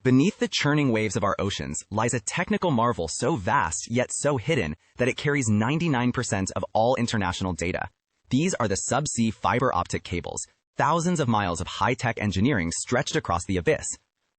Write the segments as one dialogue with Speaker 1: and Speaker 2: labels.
Speaker 1: Beneath the churning waves of our oceans lies a technical marvel so vast yet so hidden that it carries 99% of all international data. These are the subsea fiber optic cables, thousands of miles of high-tech engineering stretched across the abyss.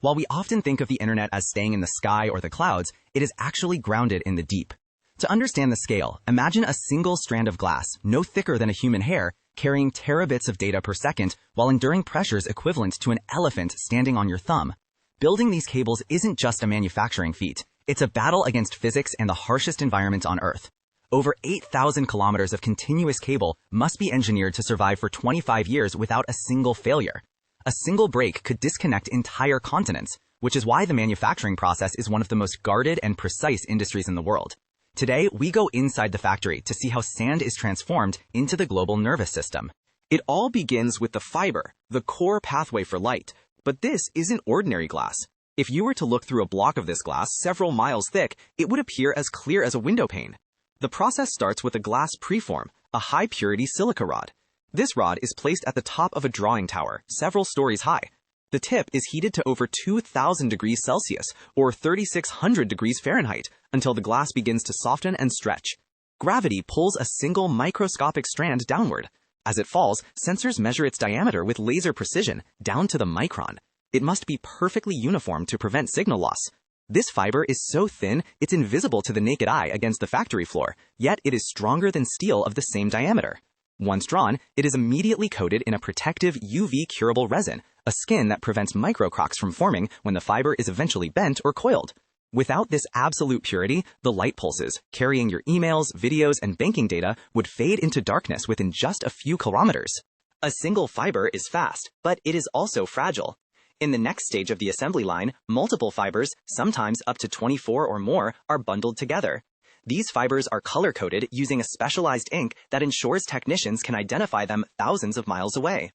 Speaker 1: While we often think of the internet as staying in the sky or the clouds, it is actually grounded in the deep. To understand the scale, imagine a single strand of glass, no thicker than a human hair, carrying terabits of data per second while enduring pressures equivalent to an elephant standing on your thumb. Building these cables isn't just a manufacturing feat. It's a battle against physics and the harshest environment on Earth. Over 8,000 kilometers of continuous cable must be engineered to survive for 25 years without a single failure. A single break could disconnect entire continents, which is why the manufacturing process is one of the most guarded and precise industries in the world. Today, we go inside the factory to see how sand is transformed into the global nervous system.
Speaker 2: It all begins with the fiber, the core pathway for light. But this isn't ordinary glass. If you were to look through a block of this glass several miles thick, it would appear as clear as a window pane. The process starts with a glass preform, a high-purity silica rod. This rod is placed at the top of a drawing tower, several stories high. The tip is heated to over 2,000 degrees Celsius, or 3,600 degrees Fahrenheit, until the glass begins to soften and stretch. Gravity pulls a single microscopic strand downward. As it falls, sensors measure its diameter with laser precision, down to the micron. It must be perfectly uniform to prevent signal loss. This fiber is so thin, it's invisible to the naked eye against the factory floor, yet it is stronger than steel of the same diameter. Once drawn, it is immediately coated in a protective UV-curable resin, a skin that prevents microcracks from forming when the fiber is eventually bent or coiled. Without this absolute purity, the light pulses, carrying your emails, videos, and banking data, would fade into darkness within just a few kilometers. A single fiber is fast, but it is also fragile. In the next stage of the assembly line, multiple fibers, sometimes up to 24 or more, are bundled together. These fibers are color-coded using a specialized ink that ensures technicians can identify them thousands of miles away.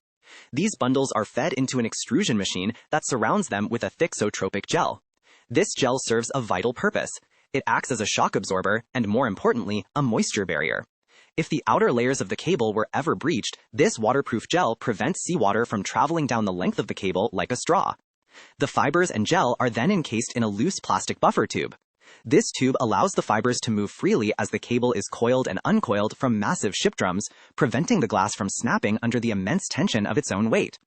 Speaker 2: These bundles are fed into an extrusion machine that surrounds them with a thixotropic gel. This gel serves a vital purpose. It acts as a shock absorber and, more importantly, a moisture barrier. If the outer layers of the cable were ever breached, this waterproof gel prevents seawater from traveling down the length of the cable like a straw. The fibers and gel are then encased in a loose plastic buffer tube. This tube allows the fibers to move freely as the cable is coiled and uncoiled from massive ship drums, preventing the glass from snapping under the immense tension of its own weight.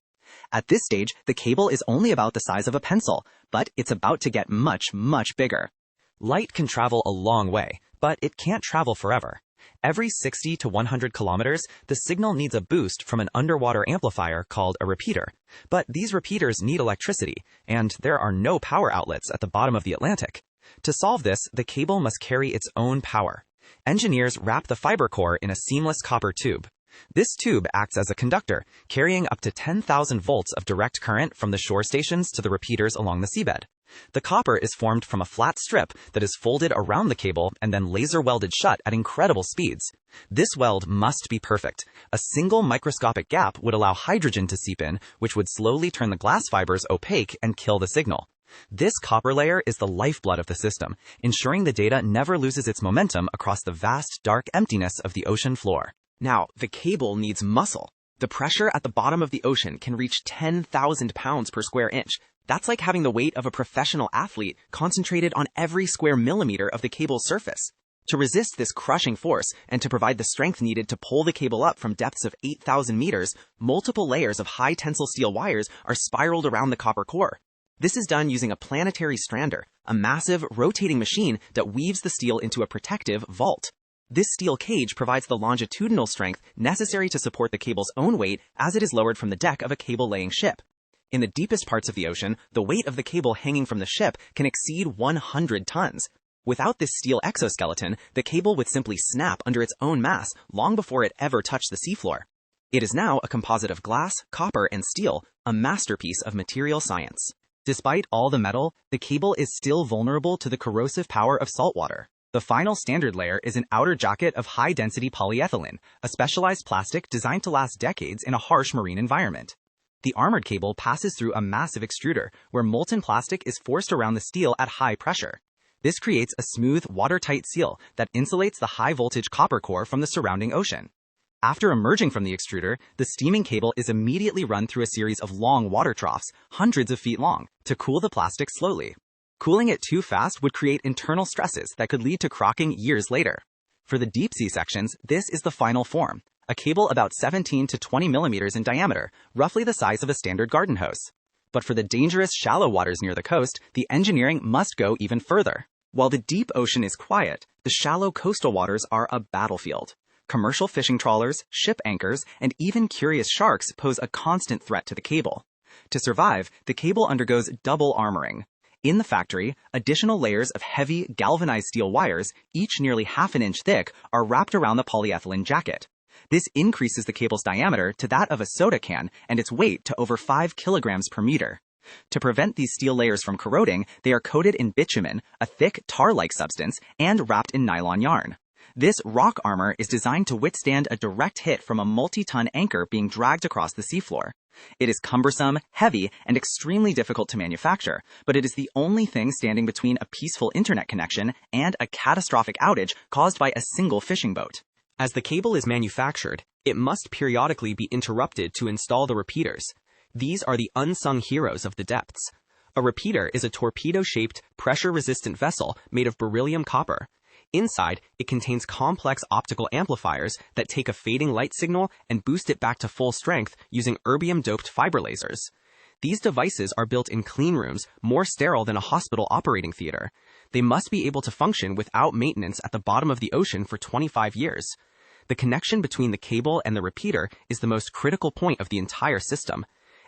Speaker 2: At this stage, the cable is only about the size of a pencil, but it's about to get much, much bigger.
Speaker 1: Light can travel a long way, but it can't travel forever. Every 60 to 100 kilometers, the signal needs a boost from an underwater amplifier called a repeater. But these repeaters need electricity, and there are no power outlets at the bottom of the Atlantic. To solve this, the cable must carry its own power. Engineers wrap the fiber core in a seamless copper tube. This tube acts as a conductor, carrying up to 10,000 volts of direct current from the shore stations to the repeaters along the seabed. The copper is formed from a flat strip that is folded around the cable and then laser welded shut at incredible speeds. This weld must be perfect. A single microscopic gap would allow hydrogen to seep in, which would slowly turn the glass fibers opaque and kill the signal. This copper layer is the lifeblood of the system, ensuring the data never loses its momentum across the vast, dark emptiness of the ocean floor.
Speaker 2: Now, the cable needs muscle. The pressure at the bottom of the ocean can reach 10,000 pounds per square inch. That's like having the weight of a professional athlete concentrated on every square millimeter of the cable's surface. To resist this crushing force and to provide the strength needed to pull the cable up from depths of 8,000 meters, multiple layers of high tensile steel wires are spiraled around the copper core. This is done using a planetary strander, a massive, rotating machine that weaves the steel into a protective vault. This steel cage provides the longitudinal strength necessary to support the cable's own weight as it is lowered from the deck of a cable-laying ship. In the deepest parts of the ocean, the weight of the cable hanging from the ship can exceed 100 tons. Without this steel exoskeleton, the cable would simply snap under its own mass long before it ever touched the seafloor. It is now a composite of glass, copper, and steel, a masterpiece of material science. Despite all the metal, the cable is still vulnerable to the corrosive power of salt water. The final standard layer is an outer jacket of high-density polyethylene, a specialized plastic designed to last decades in a harsh marine environment. The armored cable passes through a massive extruder, where molten plastic is forced around the steel at high pressure. This creates a smooth, watertight seal that insulates the high-voltage copper core from the surrounding ocean. After emerging from the extruder, the steaming cable is immediately run through a series of long water troughs, hundreds of feet long, to cool the plastic slowly. Cooling it too fast would create internal stresses that could lead to crocking years later. For the deep-sea sections, this is the final form, a cable about 17 to 20 millimeters in diameter, roughly the size of a standard garden hose. But for the dangerous shallow waters near the coast, the engineering must go even further. While the deep ocean is quiet, the shallow coastal waters are a battlefield. Commercial fishing trawlers, ship anchors, and even curious sharks pose a constant threat to the cable. To survive, the cable undergoes double armoring. In the factory, additional layers of heavy, galvanized steel wires, each nearly half an inch thick, are wrapped around the polyethylene jacket. This increases the cable's diameter to that of a soda can and its weight to over 5 kilograms per meter. To prevent these steel layers from corroding, they are coated in bitumen, a thick tar-like substance, and wrapped in nylon yarn. This rock armor is designed to withstand a direct hit from a multi-ton anchor being dragged across the seafloor. It is cumbersome, heavy, and extremely difficult to manufacture, but it is the only thing standing between a peaceful internet connection and a catastrophic outage caused by a single fishing boat.
Speaker 3: As the cable is manufactured, it must periodically be interrupted to install the repeaters. These are the unsung heroes of the depths. A repeater is a torpedo-shaped, pressure-resistant vessel made of beryllium copper. Inside, it contains complex optical amplifiers that take a fading light signal and boost it back to full strength using erbium-doped fiber lasers. These devices are built in clean rooms, more sterile than a hospital operating theater. They must be able to function without maintenance at the bottom of the ocean for 25 years. The connection between the cable and the repeater is the most critical point of the entire system.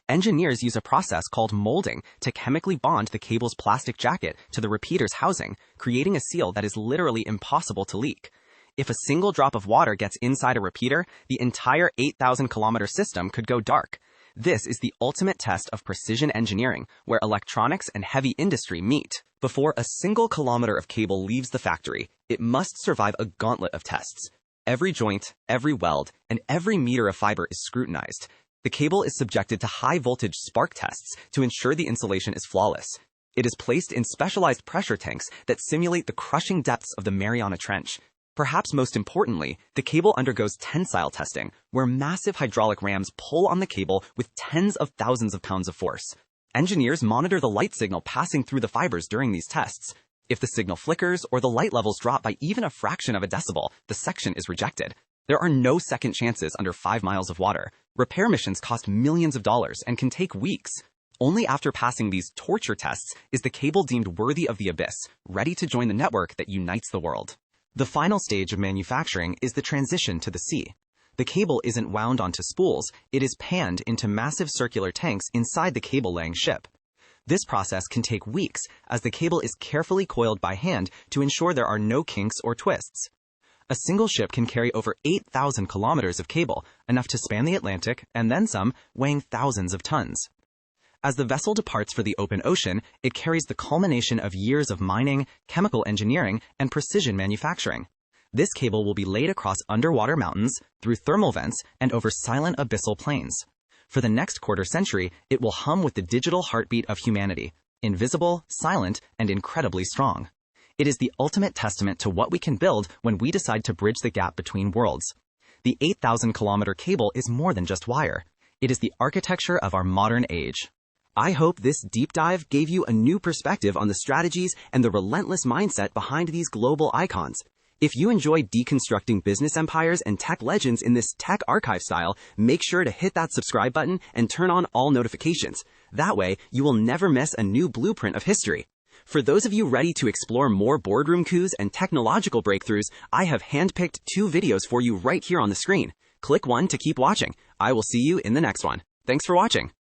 Speaker 3: Engineers use a process called molding to chemically bond the cable's plastic jacket to the repeater's housing, creating a seal that is literally impossible to leak. If a single drop of water gets inside a repeater, the entire 8,000-kilometer system could go dark. This is the ultimate test of precision engineering, where electronics and heavy industry meet. Before a single kilometer of cable leaves the factory, it must survive a gauntlet of tests. Every joint, every weld, and every meter of fiber is scrutinized. The cable is subjected to high-voltage spark tests to ensure the insulation is flawless. It is placed in specialized pressure tanks that simulate the crushing depths of the Mariana Trench. Perhaps most importantly, the cable undergoes tensile testing, where massive hydraulic rams pull on the cable with tens of thousands of pounds of force. Engineers monitor the light signal passing through the fibers during these tests. If the signal flickers or the light levels drop by even a fraction of a decibel, the section is rejected. There are no second chances under 5 miles of water. Repair missions cost millions of dollars and can take weeks. Only after passing these torture tests is the cable deemed worthy of the abyss, ready to join the network that unites the world. The final stage of manufacturing is the transition to the sea. The cable isn't wound onto spools, it is panned into massive circular tanks inside the cable-laying ship. This process can take weeks, as the cable is carefully coiled by hand to ensure there are no kinks or twists. A single ship can carry over 8,000 kilometers of cable, enough to span the Atlantic, and then some, weighing thousands of tons. As the vessel departs for the open ocean, it carries the culmination of years of mining, chemical engineering, and precision manufacturing. This cable will be laid across underwater mountains, through thermal vents, and over silent abyssal plains. For the next quarter century, it will hum with the digital heartbeat of humanity, invisible, silent, and incredibly strong. It is the ultimate testament to what we can build when we decide to bridge the gap between worlds. The 8,000-kilometer cable is more than just wire. It is the architecture of our modern age. I hope this deep dive gave you a new perspective on the strategies and the relentless mindset behind these global icons. If you enjoy deconstructing business empires and tech legends in this Tech Archive style, make sure to hit that subscribe button and turn on all notifications. That way, you will never miss a new blueprint of history. For those of you ready to explore more boardroom coups and technological breakthroughs, I have handpicked 2 videos for you right here on the screen. Click one to keep watching. I will see you in the next one. Thanks for watching.